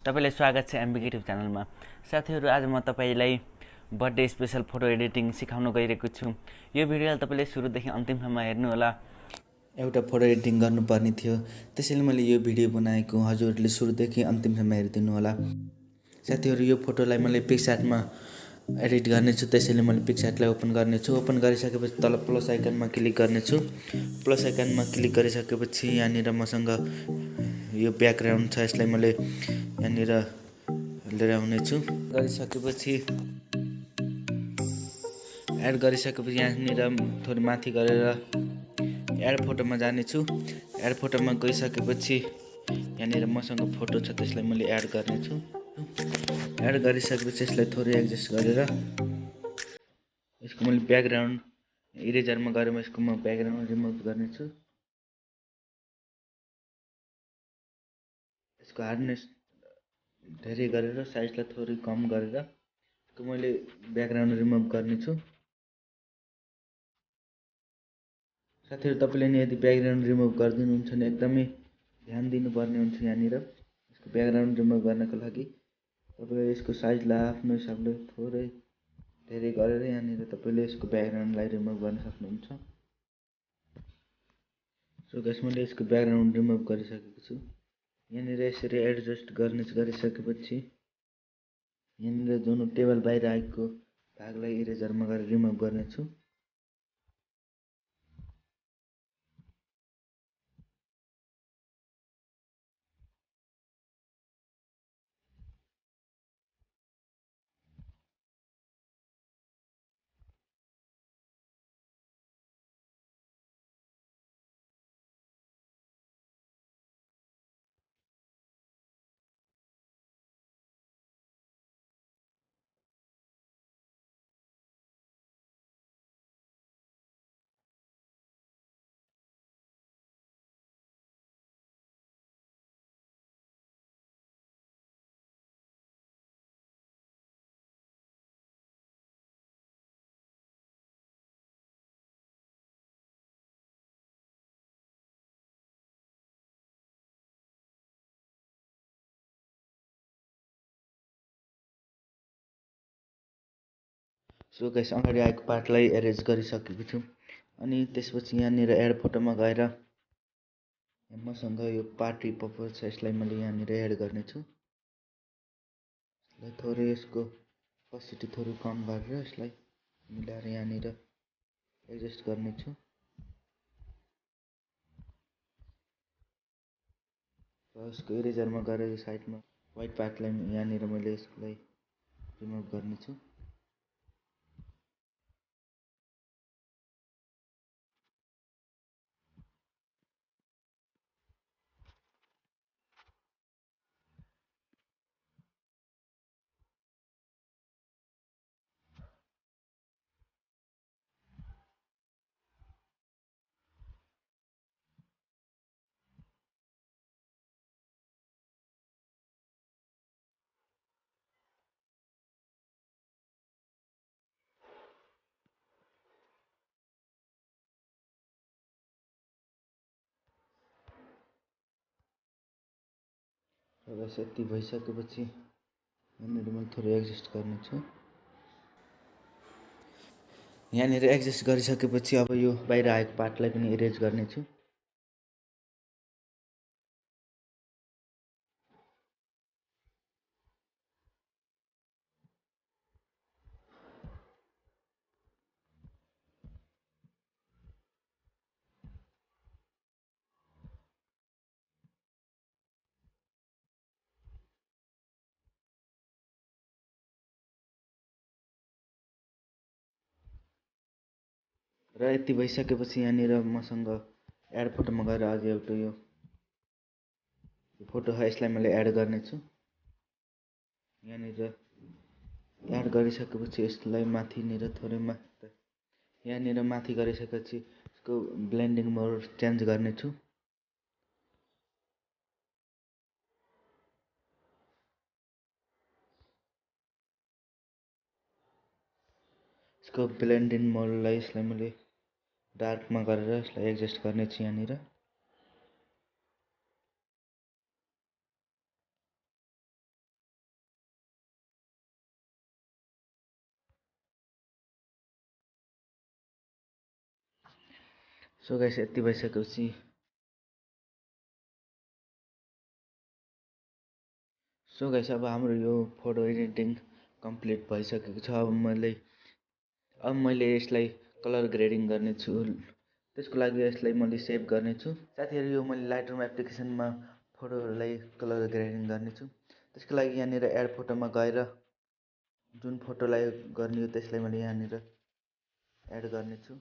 तपाईलाई स्वागत छ एमबी क्रिएटिभ च्यानलमा। साथीहरू, आज म तपाईलाई बर्थडे स्पेशल फोटो एडिटिङ सिकाउन गइरहेको छु। यो भिडियोलाई तपाईले सुरुदेखि अन्तिमसम्म हेर्नु होला। एउटा फोटो एडिटिङ गर्नुपर्ने थियो, त्यसैले मैले यो भिडियो बनाएको। हजुरहरूले सुरुदेखि अन्तिमसम्म हेरिदिनु होला। साथीहरू, यो फोटोलाई मैले पिक्सआर्टमा एडिट गर्नेछु, त्यसैले मैले पिक्सआर्टलाई ओपन गर्नेछु। ओपन गरिसकेपछि तल प्लस आइकनमा क्लिक गर्नेछु। प्लस आइकनमा क्लिक गरिसकेपछि यहाँनिर मसँग यो ब्याकग्राउन्ड छ, यसलाई मैले यहाँनिर लिएर आउनेछु। गरिसकेपछि एड गरिसकेपछि यहाँनिर थोरै माथि गरेर एड फोटोमा जानेछु। एड फोटोमा गइसकेपछि यहाँनिर मसँग फोटो छ, त्यसलाई मैले एड गर्नेछु। एड गरिसकेपछि यसलाई थोरै एडजस्ट गरेर यसको मैले ब्याकग्राउन्ड इरेजरमा गएर यसको म ब्याकग्राउन्ड रिमुभ गर्नेछु। यसको हार्डनेस धेरै गरेर साइजलाई थोरै कम गरेर यसको मैले ब्याकग्राउन्ड रिमुभ गर्नेछु। साथीहरू, तपाईँले नि यदि ब्याकग्राउन्ड रिमुभ गरिदिनुहुन्छ भने एकदमै ध्यान दिनुपर्ने हुन्छ। यहाँनिर यसको ब्याकग्राउन्ड रिमुभ गर्नको लागि तपाईँले यसको साइजलाई आफ्नो हिसाबले थोरै धेरै गरेर यहाँनिर तपाईँले यसको ब्याकग्राउन्डलाई रिमुभ गर्न सक्नुहुन्छ। सो गाइस, मैले यसको ब्याकग्राउन्ड रिमुभ गरिसकेको छु। यहाँनिर यसरी एडजस्ट गरिसकेपछि यहाँनिर जुन टेबल बाहिर आएको भागलाई इरेजरमा गरेर रिमुभ गर्नेछु। सो गाइस, अगाडि आएको पार्टलाई एरेन्ज गरिसकेको छु। अनि त्यसपछि यहाँनिर एड फोटोमा गएर मसँग यो पार्टी पपर छ, यसलाई मैले यहाँनिर एड गर्नेछु। यसलाई थोरै यसको अपोसिटी थोरै कम गरेर यसलाई मिलाएर यहाँनिर एडजस्ट गर्नेछु। र यसको इरेजरमा गएर यो साइडमा व्हाइट पार्टलाई यहाँनिर मैले यसलाई रिमुभ गर्नेछु। र बस यति भइसकेपछि यहाँनिर मैले थोरै एडजस्ट गर्नेछु। यहाँनिर एडजस्ट गरिसकेपछि अब यो बाहिर आएको पार्टलाई पनि इरेज गर्नेछु। र यति भइसकेपछि यहाँनिर मसँग एड फोटोमा गएर अझ एउटा यो फोटो छ, यसलाई मैले एड गर्नेछु। यहाँनिर एड गरिसकेपछि यसलाई माथिनिर थोरै यहाँनिर माथि गरिसकेपछि यसको ब्लेन्डिङ मोड चेन्ज गर्नेछु। यसको ब्लेन्डिङ मोडलाई यसलाई मैले डार्कमा गरेर यसलाई एडजस्ट गर्नेछु यहाँनिर। सो गाइस यति भइसकेपछि अब हाम्रो यो फोटो एडिटिङ कम्प्लिट भइसकेको छ। अब मैले यसलाई कलर ग्रेडिङ गर्नेछु। त्यसको लागि यसलाई मैले सेभ गर्नेछु। साथीहरू यो मैले लाइटरुम एप्लिकेसनमा फोटोहरूलाई कलर ग्रेडिङ गर्नेछु। त्यसको लागि यहाँनिर एड फोटोमा गएर जुन फोटोलाई गर्ने हो त्यसलाई मैले यहाँनिर एड गर्नेछु।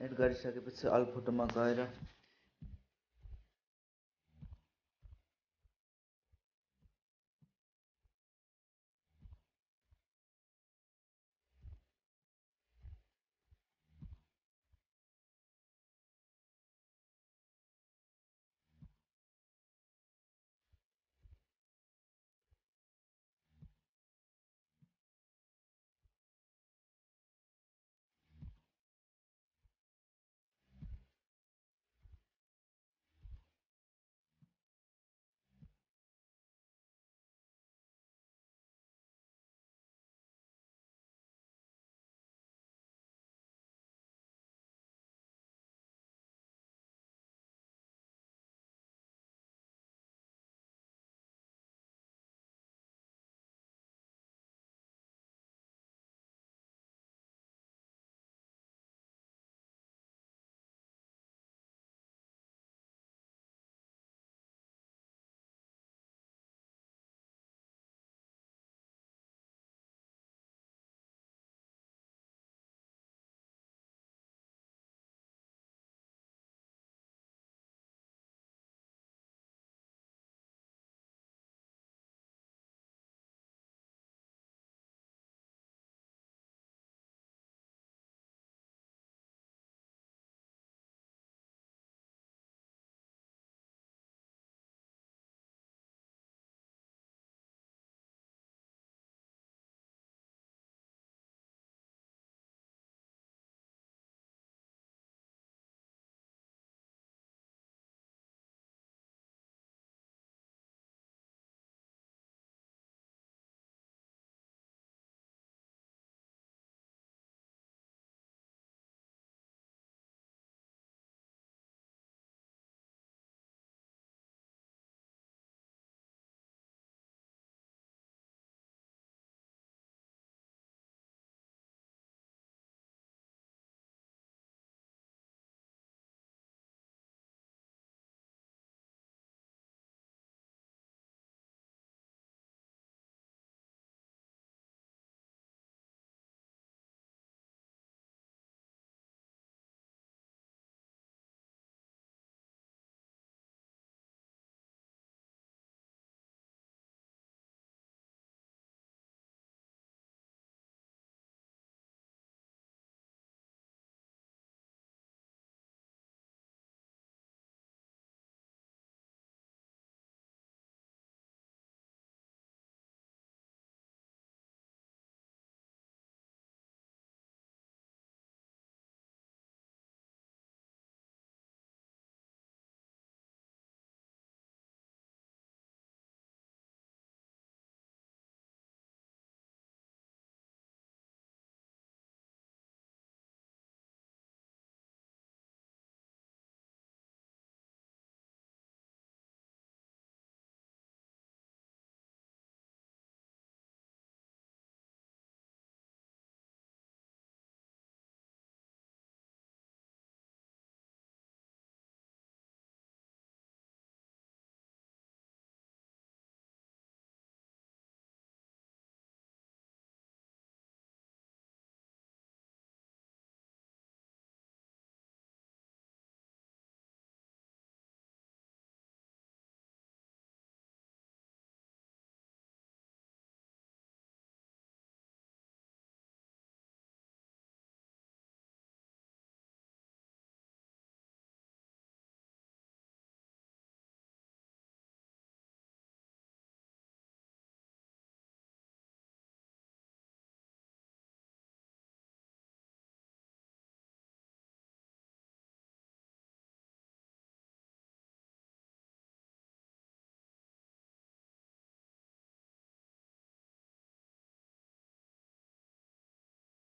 एड गरिसकेपछि अल फोटोमा गएर